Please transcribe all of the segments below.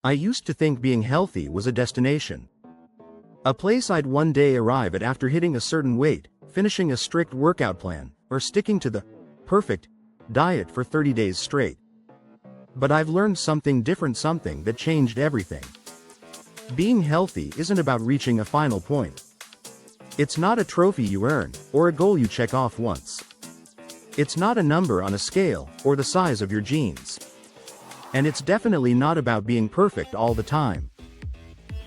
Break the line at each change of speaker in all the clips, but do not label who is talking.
I used to think being healthy was a destination. A place I'd one day arrive at after hitting a certain weight, finishing a strict workout plan, or sticking to the perfect diet for 30 days straight. But I've learned something different, something that changed everything. Being healthy isn't about reaching a final point. It's not a trophy you earn, or a goal you check off once. It's not a number on a scale, or the size of your jeans. And it's definitely not about being perfect all the time.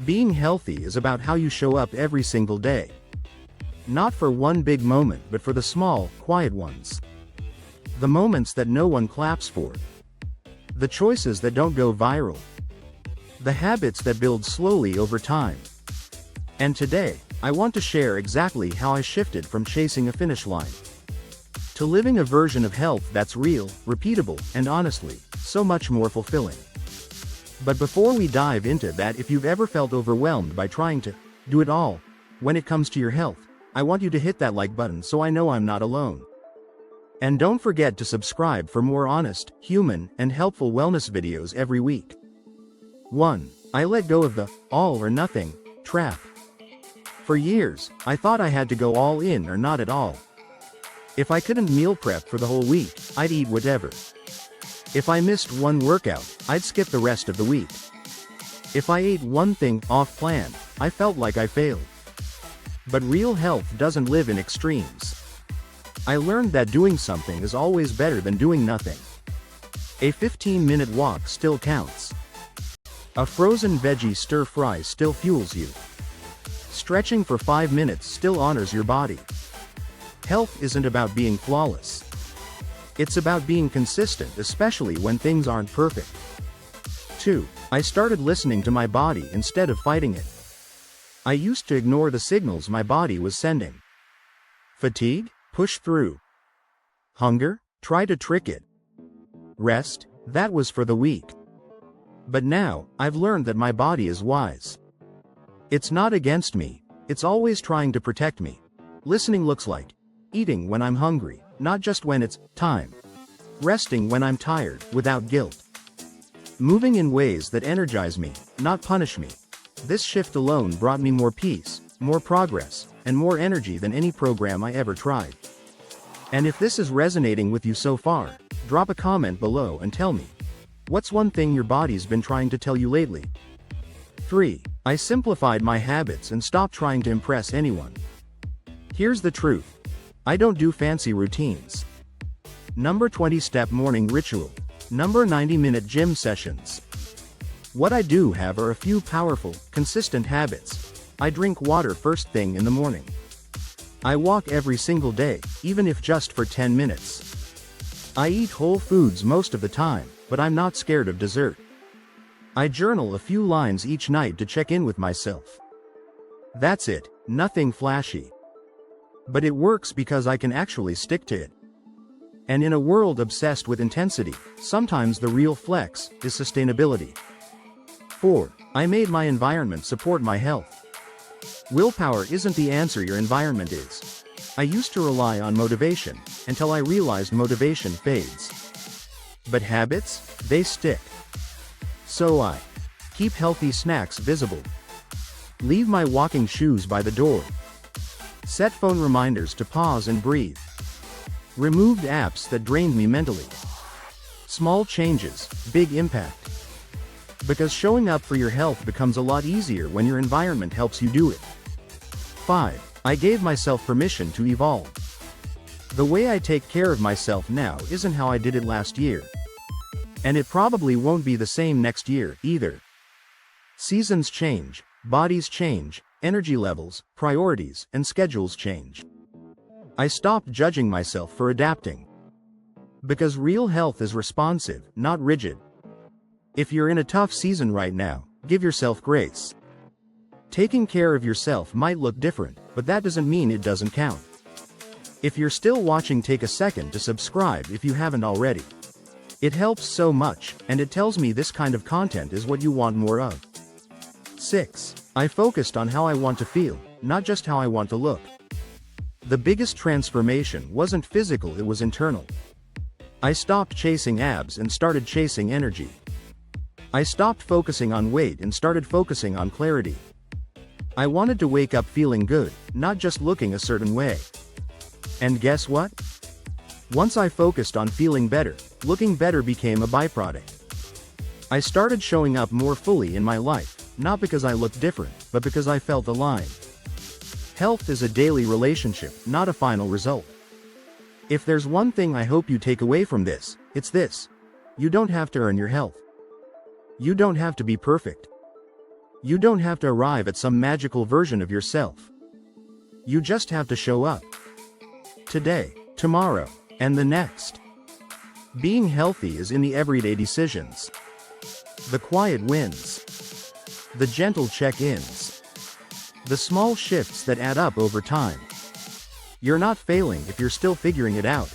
Being healthy is about how you show up every single day. Not for one big moment, but for the small, quiet ones. The moments that no one claps for. The choices that don't go viral. The habits that build slowly over time. And today, I want to share exactly how I shifted from chasing a finish line to living a version of health that's real, repeatable, and honestly, so much more fulfilling. But before we dive into that, if you've ever felt overwhelmed by trying to do it all when it comes to your health, I want you to hit that like button so I know I'm not alone. And don't forget to subscribe for more honest, human, and helpful wellness videos every week. 1. I let go of the all or nothing trap. For years, I thought I had to go all in or not at all. If I couldn't meal prep for the whole week, I'd eat whatever. If I missed one workout, I'd skip the rest of the week. If I ate one thing off plan, I felt like I failed. But real health doesn't live in extremes. I learned that doing something is always better than doing nothing. A 15-minute walk still counts. A frozen veggie stir-fry still fuels you. Stretching for 5 minutes still honors your body. Health isn't about being flawless. It's about being consistent, especially when things aren't perfect. 2. I started listening to my body instead of fighting it. I used to ignore the signals my body was sending. Fatigue? Push through. Hunger? Try to trick it. Rest? That was for the weak. But now, I've learned that my body is wise. It's not against me, it's always trying to protect me. Listening looks like eating when I'm hungry, not just when it's time. Resting when I'm tired, without guilt. Moving in ways that energize me, not punish me. This shift alone brought me more peace, more progress, and more energy than any program I ever tried. And if this is resonating with you so far, drop a comment below and tell me, what's one thing your body's been trying to tell you lately? 3. I simplified my habits and stopped trying to impress anyone. Here's the truth. I don't do fancy routines. Number 20-step morning ritual. Number 90-minute gym sessions. What I do have are a few powerful, consistent habits. I drink water first thing in the morning. I walk every single day, even if just for 10 minutes. I eat whole foods most of the time, but I'm not scared of dessert. I journal a few lines each night to check in with myself. That's it, nothing flashy. But it works because I can actually stick to it. And in a world obsessed with intensity, sometimes the real flex is sustainability. 4. I made my environment support my health. Willpower isn't the answer, your environment is. I used to rely on motivation, until I realized motivation fades. But habits, they stick. So I keep healthy snacks visible. Leave my walking shoes by the door. Set phone reminders to pause and breathe. Removed apps that drained me mentally. Small changes, big impact. Because showing up for your health becomes a lot easier when your environment helps you do it. 5. I gave myself permission to evolve. The way I take care of myself now isn't how I did it last year. And it probably won't be the same next year, either. Seasons change, bodies change, energy levels, priorities, and schedules change. I stopped judging myself for adapting. Because real health is responsive, not rigid. If you're in a tough season right now, give yourself grace. Taking care of yourself might look different, but that doesn't mean it doesn't count. If you're still watching, take a second to subscribe if you haven't already. It helps so much, and it tells me this kind of content is what you want more of. 6. I focused on how I want to feel, not just how I want to look. The biggest transformation wasn't physical, it was internal. I stopped chasing abs and started chasing energy. I stopped focusing on weight and started focusing on clarity. I wanted to wake up feeling good, not just looking a certain way. And guess what? Once I focused on feeling better, looking better became a byproduct. I started showing up more fully in my life, not because I looked different, but because I felt aligned. Health is a daily relationship, not a final result. If there's one thing I hope you take away from this, it's this. You don't have to earn your health. You don't have to be perfect. You don't have to arrive at some magical version of yourself. You just have to show up. Today, tomorrow, and the next. Being healthy is in the everyday decisions. The quiet wins. The gentle check-ins. The small shifts that add up over time. You're not failing if you're still figuring it out.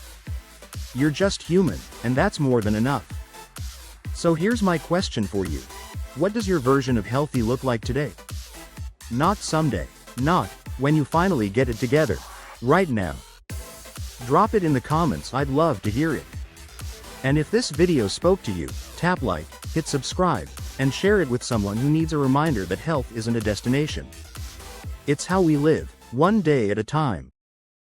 You're just human, and that's more than enough. So here's my question for you. What does your version of healthy look like today? Not someday. Not when you finally get it together. Right now. Drop it in the comments, I'd love to hear it. And if this video spoke to you, tap like, hit subscribe, and share it with someone who needs a reminder that health isn't a destination. It's how we live, one day at a time.